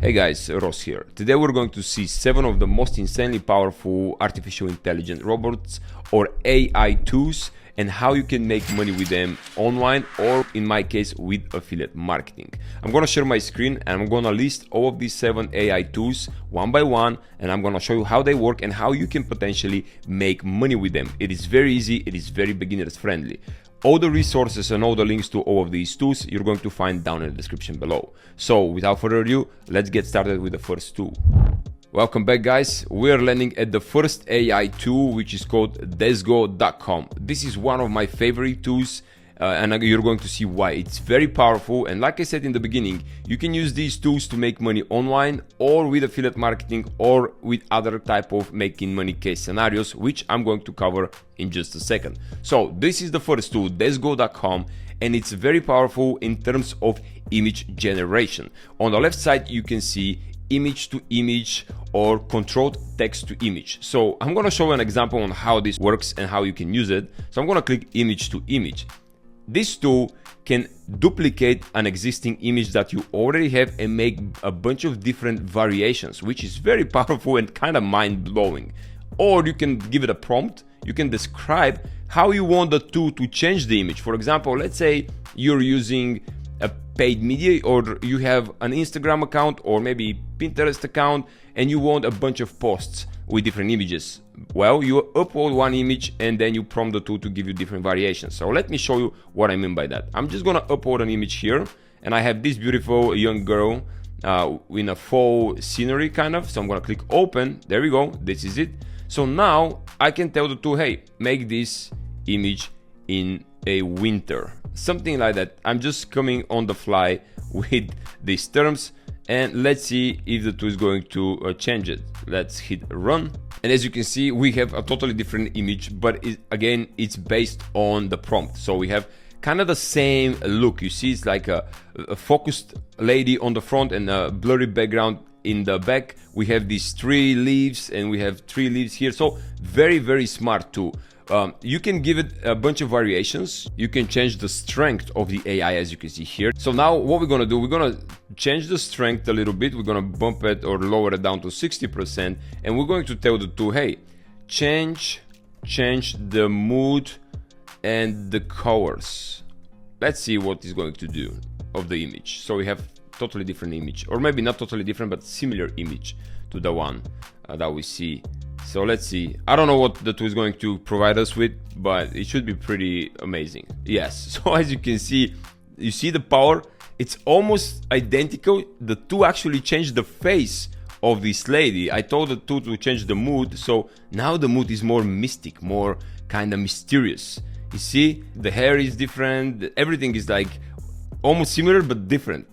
Hey guys, Ross here. Today we're going to see 7 of the most insanely powerful artificial intelligence robots or AI tools and how you can make money with them online or in my case with affiliate marketing. I'm going to share my screen and I'm going to list all of these 7 AI tools one by one, and I'm going to show you how they work and how you can potentially make money with them. It is very easy, it is very beginners friendly. All the resources and all the links to all of these tools you're going to find down in the description below. So without further ado, let's get started with the first tool. Welcome back guys. We are landing at the first AI tool, which is called Dezgo.com. This is one of my favorite tools and you're going to see why. It's very powerful, and like I said in the beginning, you can use these tools to make money online or with affiliate marketing or with other type of making money case scenarios, which I'm going to cover in just a second. So this is the first tool, Dezgo.com, and it's very powerful in terms of image generation. On the left side you can see image to image or controlled text to image. So I'm going to show an example on how this works and how you can use it. So I'm going to click image to image. This tool can duplicate an existing image that you already have and make a bunch of different variations, which is very powerful and kind of mind-blowing. Or you can give it a prompt. You can describe how you want the tool to change the image. For example, let's say you're using a paid media, or you have an Instagram account or maybe Pinterest account, and you want a bunch of posts with different images. Well, you upload one image and then you prompt the tool to give you different variations. So let me show you what I mean by that. I'm just gonna upload an image here, and I have this beautiful young girl in a fall scenery kind of. So I'm gonna click open. There we go. This is it. So now I can tell the tool, hey, make this image in a winter, something like that. I'm just coming on the fly with these terms, and let's see if the tool is going to change it. Let's hit run, and as you can see, we have a totally different image, but again, it's based on the prompt. So we have kind of the same look. You see, it's like a focused lady on the front and a blurry background in the back. We have these 3 leaves, and we have 3 leaves here. So very smart tool. You can give it a bunch of variations. You can change the strength of the AI, as you can see here. So now what we're gonna do, we're gonna change the strength a little bit. We're gonna bump it or lower it down to 60%, and we're going to tell the tool, hey, change the mood and the colors. Let's see what it's going to do of the image. So we have totally different image, or maybe not totally different, but similar image to the one that we see. So let's see. I don't know what the tool is going to provide us with, but it should be pretty amazing. Yes, so as you can see, you see the power. It's almost identical. The tool actually changed the face of this lady. I told the tool to change the mood, so now the mood is more mystic, more kind of mysterious. You see, the hair is different. Everything is like almost similar but different.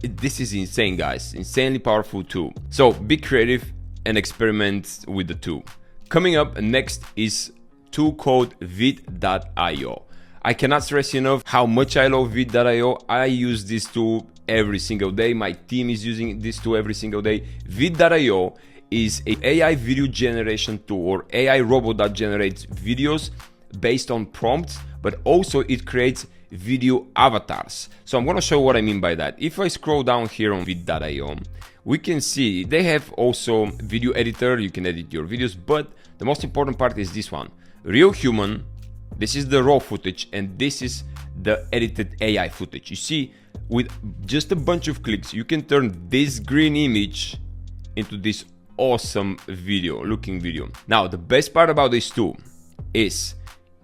This is insane, guys. Insanely powerful tool. So be creative and experiment with the tool. Coming up next is tool called Veed.io. I cannot stress enough how much I love Veed.io. I use this tool every single day. My team is using this tool every single day. Veed.io is an AI video generation tool, or AI robot that generates videos based on prompts, but also it creates video avatars. So I'm gonna show what I mean by that. If I scroll down here on Veed.io, we can see they have also video editor. You can edit your videos, but the most important part is this one, real human. This is the raw footage, and this is the edited AI footage. You see, with just a bunch of clicks, you can turn this green image into this awesome video looking video. Now, the best part about this tool is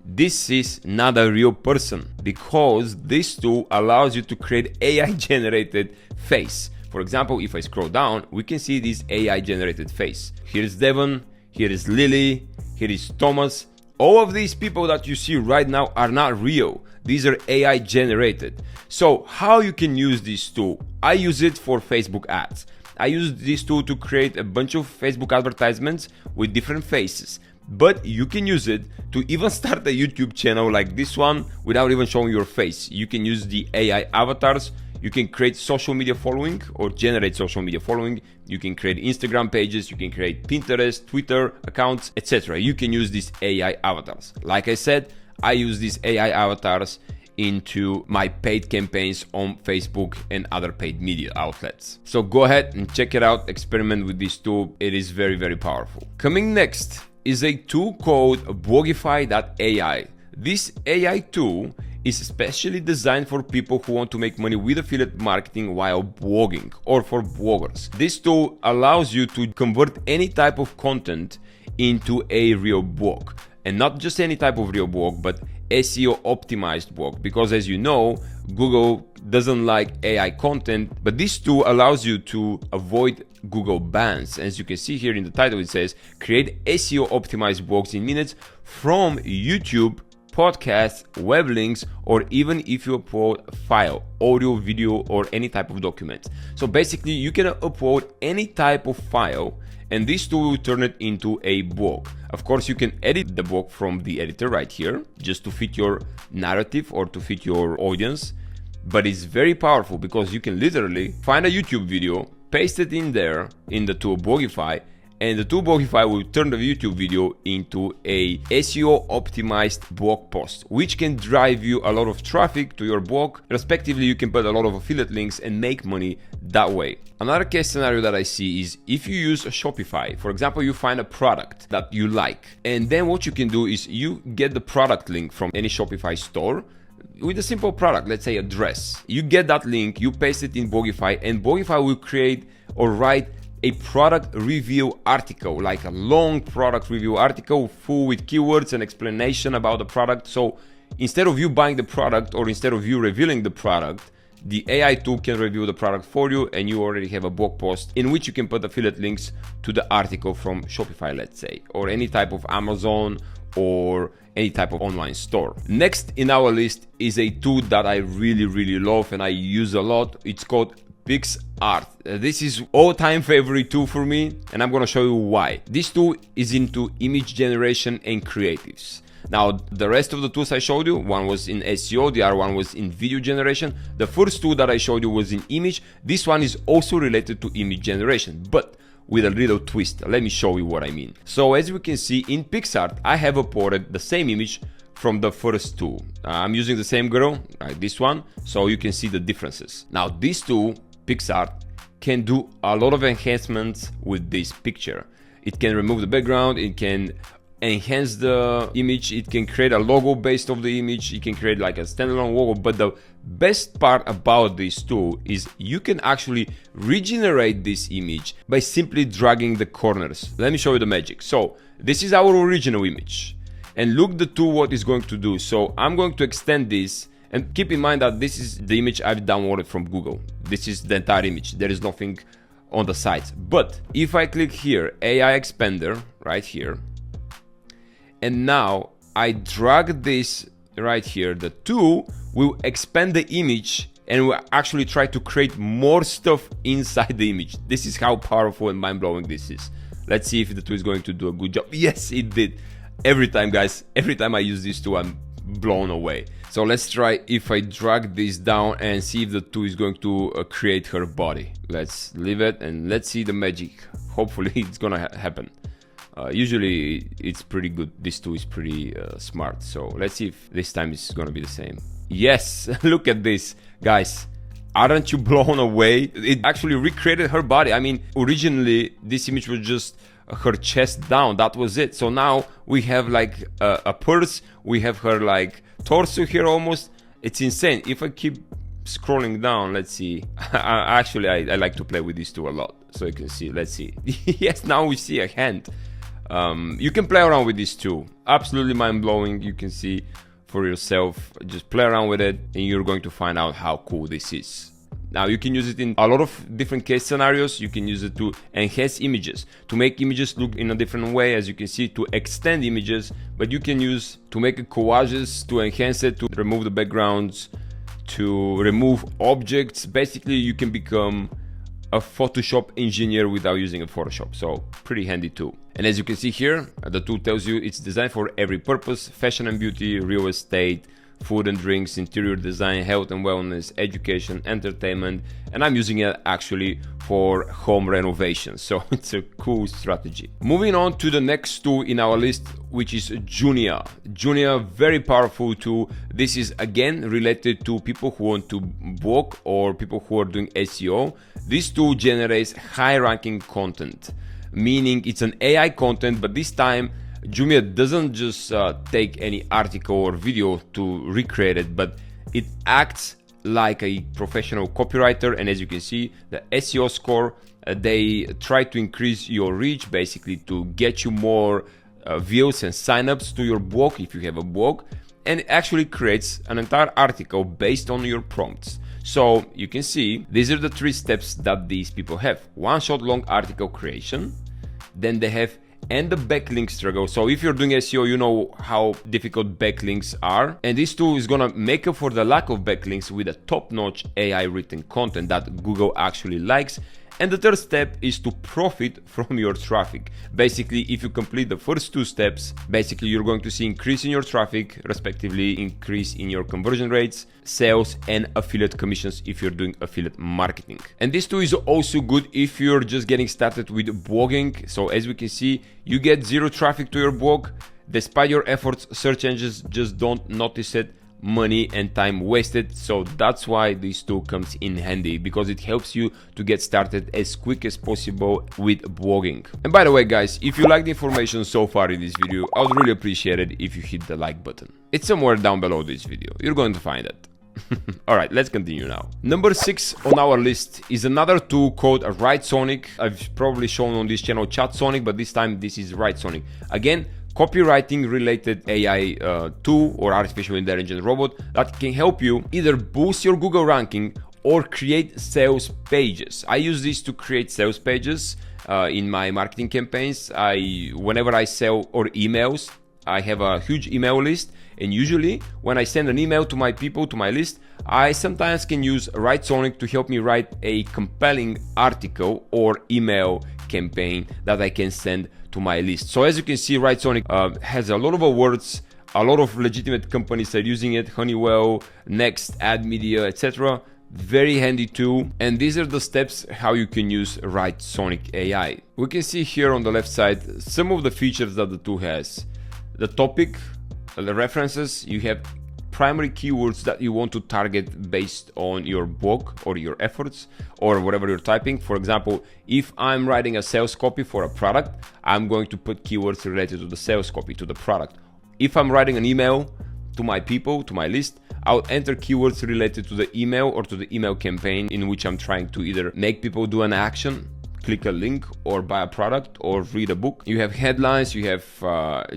this is not a real person, because this tool allows you to create AI generated face. For example, if I scroll down, we can see this AI generated face. Here is Devon, here is Lily, here is Thomas. All of these people that you see right now are not real. These are AI generated. So how you can use this tool? I use it for Facebook ads. I use this tool to create a bunch of Facebook advertisements with different faces. But you can use it to even start a YouTube channel like this one without even showing your face. You can use the AI avatars. You can create social media following or generate social media following. You can create Instagram pages. You can create Pinterest, Twitter accounts, etc. You can use these AI avatars. Like I said, I use these AI avatars into my paid campaigns on Facebook and other paid media outlets. So go ahead and check it out, experiment with this tool. It is very, very powerful. Coming next is a tool called Blogify.ai. This AI tool is especially designed for people who want to make money with affiliate marketing while blogging, or for bloggers. This tool allows you to convert any type of content into a real blog, and not just any type of real blog, but SEO optimized blog, because as you know, Google doesn't like AI content, but this tool allows you to avoid Google bans. As you can see here in the title, it says create SEO optimized blogs in minutes from YouTube, podcasts, web links, or even if you upload a file, audio, video, or any type of document. So basically you can upload any type of file and this tool will turn it into a blog. Of course, you can edit the blog from the editor right here, just to fit your narrative or to fit your audience. But it's very powerful because you can literally find a YouTube video, paste it in there in the tool Blogify, and the tool Blogify will turn the YouTube video into a SEO optimized blog post, which can drive you a lot of traffic to your blog. Respectively, you can put a lot of affiliate links and make money that way. Another case scenario that I see is if you use a Shopify. For example, you find a product that you like, and then what you can do is you get the product link from any Shopify store with a simple product, let's say a dress. You get that link, you paste it in Blogify, and Blogify will create or write a product review article, like a long product review article full with keywords and explanation about the product. So instead of you buying the product or instead of you revealing the product, the AI tool can review the product for you, and you already have a blog post in which you can put affiliate links to the article from Shopify, let's say, or any type of Amazon or any type of online store. Next in our list is a tool that I really love and I use a lot. It's called Picsart. This is all-time favorite tool for me, and I'm gonna show you why. This tool is into image generation and creatives. Now, the rest of the tools I showed you, one was in SEO, the other one was in video generation. The first tool that I showed you was in image. This one is also related to image generation, but with a little twist. Let me show you what I mean. So as we can see in Picsart, I have uploaded the same image from the first tool. I'm using the same girl, like this one, so you can see the differences. Now, this tool, Picsart, can do a lot of enhancements with this picture. It can remove the background, it can enhance the image, it can create a logo based off the image, it can create like a standalone logo. But the best part about this tool is you can actually regenerate this image by simply dragging the corners. Let me show you the magic. So this is our original image, and look the tool what it's going to do. So I'm going to extend this, and keep in mind that this is the image I've downloaded from Google. This is the entire image. There is nothing on the sides. But if I click here, AI Expander, right here, and now I drag this right here, the tool will expand the image and will actually try to create more stuff inside the image. This is how powerful and mind-blowing this is. Let's see if the tool is going to do a good job. Yes, it did. Every time, guys, every time I use this tool, I'm blown away. So let's try if I drag this down and see if the tool is going to create her body. Let's leave it and let's see the magic. Hopefully it's gonna happen. Usually it's pretty good. This tool is pretty smart. So let's see if this time it's gonna be the same. Yes, look at this, guys. Aren't you blown away? It actually recreated her body. I mean, originally this image was just her chest down, that was it. So now we have like a purse, we have her like torso here almost. It's insane. If I keep scrolling down, let's see. Actually, I like to play with this tool a lot, so you can see. Let's see. Yes, now we see a hand. You can play around with this tool. Absolutely mind-blowing. You can see for yourself. Just play around with it and you're going to find out how cool this is. Now you can use it in a lot of different case scenarios. You can use it to enhance images, to make images look in a different way, as you can see, to extend images, but you can use to make collages, to enhance it, to remove the backgrounds, to remove objects. Basically, you can become a Photoshop engineer without using a Photoshop. So pretty handy tool. And as you can see here, the tool tells you it's designed for every purpose: fashion and beauty, real estate, food and drinks, interior design, health and wellness, education, entertainment, and I'm using it actually for home renovation. So it's a cool strategy. Moving on to the next tool in our list, which is Junia. Junia, very powerful tool. This is again related to people who want to blog or people who are doing SEO. This tool generates high ranking content, meaning it's an AI content, but this time Junia doesn't just take any article or video to recreate it, but it acts like a professional copywriter. And as you can see, the SEO score, they try to increase your reach, basically to get you more views and signups to your blog if you have a blog, and it actually creates an entire article based on your prompts. So you can see these are the 3 steps that these people have. One shot long article creation, then they have and the backlink struggle. So if you're doing SEO, you know how difficult backlinks are, and this tool is gonna make up for the lack of backlinks with a top-notch AI written content that Google actually likes. And the third step is to profit from your traffic. Basically, if you complete the first 2 steps, basically you're going to see increase in your traffic, respectively increase in your conversion rates, sales, and affiliate commissions if you're doing affiliate marketing. And this tool is also good if you're just getting started with blogging. So as we can see, you get 0 traffic to your blog. Despite your efforts, search engines just don't notice it. Money and time wasted. So that's why this tool comes in handy, because it helps you to get started as quick as possible with blogging. And by the way guys, if you like the information so far in this video, I would really appreciate it if you hit the like button. It's somewhere down below this video, you're going to find it. Alright, let's continue now. Number 6 on our list is another tool called WriteSonic. I've probably shown on this channel ChatSonic, but this time this is WriteSonic. Again, copywriting related AI tool or artificial intelligence robot that can help you either boost your Google ranking or create sales pages. I use this to create sales pages in my marketing campaigns. Whenever I sell or emails, I have a huge email list, and usually when I send an email to my people, to my list, I sometimes can use WriteSonic to help me write a compelling article or email campaign that I can send to my list. So as you can see, WriteSonic has a lot of awards, a lot of legitimate companies are using it, Honeywell, Next, Ad Media, etc. Very handy tool. And these are the steps how you can use WriteSonic AI. We can see here on the left side some of the features that the tool has. The topic, the references, you have primary keywords that you want to target based on your blog or your efforts or whatever you're typing. For example, if I'm writing a sales copy for a product, I'm going to put keywords related to the sales copy, to the product. If I'm writing an email to my people, to my list, I'll enter keywords related to the email or to the email campaign in which I'm trying to either make people do an action, click a link, or buy a product or read a book. You have headlines, you have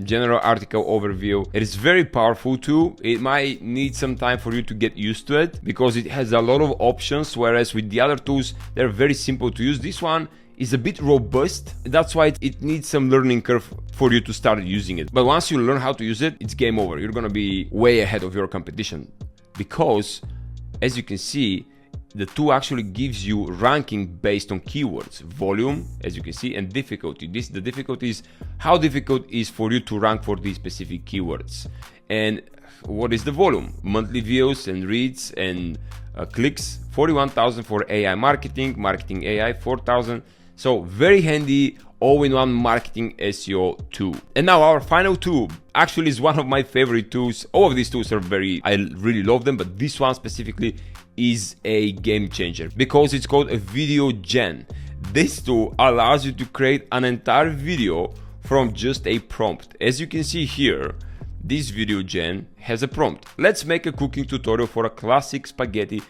general article overview. It is very powerful too. It might need some time for you to get used to it because it has a lot of options, whereas with the other tools, they're very simple to use. This one is a bit robust. That's why it needs some learning curve for you to start using it. But once you learn how to use it, it's game over. You're gonna be way ahead of your competition because, as you can see, the tool actually gives you ranking based on keywords, volume, as you can see, and difficulty. The difficulty is how difficult it is for you to rank for these specific keywords. And what is the volume? Monthly views and reads and clicks, 41,000 for AI marketing, marketing AI 4,000. So very handy all-in-one marketing SEO tool. And now our final tool actually is one of my favorite tools. All of these tools are I really love them, but this one specifically is a game changer because it's called a VideoGen. This tool allows you to create an entire video from just a prompt. As you can see here, this VideoGen has a prompt. Let's make a cooking tutorial for a classic spaghetti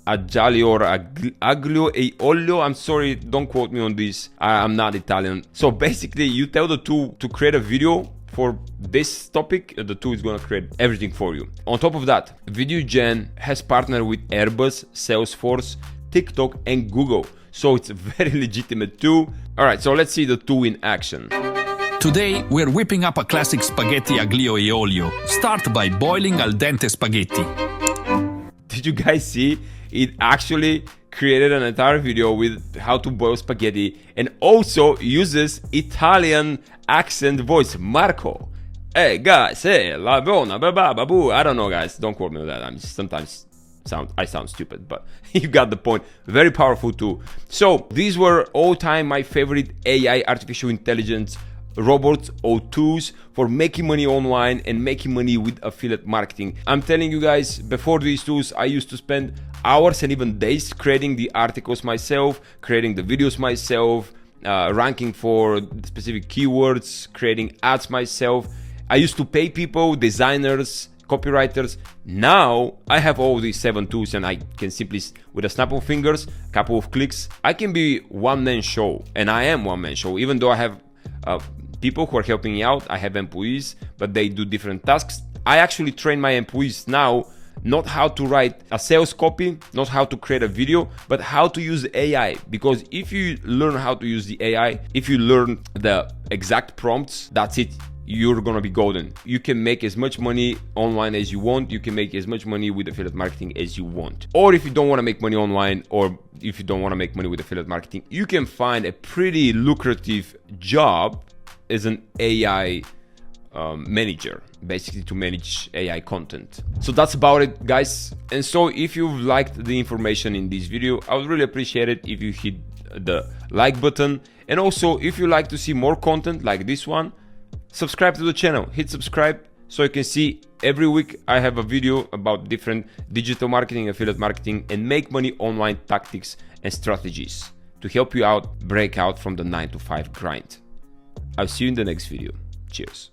aglio or aglio e olio. I'm sorry, don't quote me on this. I'm not Italian. So basically, you tell the tool to create a video for this topic, the tool is gonna create everything for you. On top of that, VideoGen has partnered with Airbus, Salesforce, TikTok, and Google. So it's a very legitimate tool. All right, so let's see the tool in action. Today, we're whipping up a classic spaghetti aglio e olio. Start by boiling al dente spaghetti. Did you guys see? It actually created an entire video with how to boil spaghetti and also uses Italian accent voice, Marco. Hey guys, hey, la buona, ba-ba-ba-boo. I don't know, guys. Don't quote me on that. Sometimes I sound stupid, but you got the point. Very powerful tool. So these were all time my favorite AI, artificial intelligence robots or tools for making money online and making money with affiliate marketing. I'm telling you guys, before these tools, I used to spend hours and even days creating the articles myself, creating the videos myself, ranking for specific keywords, creating ads myself. I used to pay people, designers, copywriters. Now I have all these 7 tools and I can simply, with a snap of fingers, a couple of clicks, I can be one-man show. And I am one-man show, even though I have people who are helping me out. I have employees, but they do different tasks. I actually train my employees now not how to write a sales copy, not how to create a video, but how to use AI. Because if you learn how to use the AI, if you learn the exact prompts, that's it. You're gonna be golden. You can make as much money online as you want. You can make as much money with affiliate marketing as you want. Or if you don't want to make money online, or if you don't want to make money with affiliate marketing, you can find a pretty lucrative job as an AI manager, basically to manage AI content. So that's about it, guys. And so if you've liked the information in this video, I would really appreciate it if you hit the like button. And also, if you like to see more content like this one, subscribe to the channel. Hit subscribe so you can see every week I have a video about different digital marketing, affiliate marketing, and make money online tactics and strategies to help you out break out from the 9-to-5 grind. I'll see you in the next video. Cheers.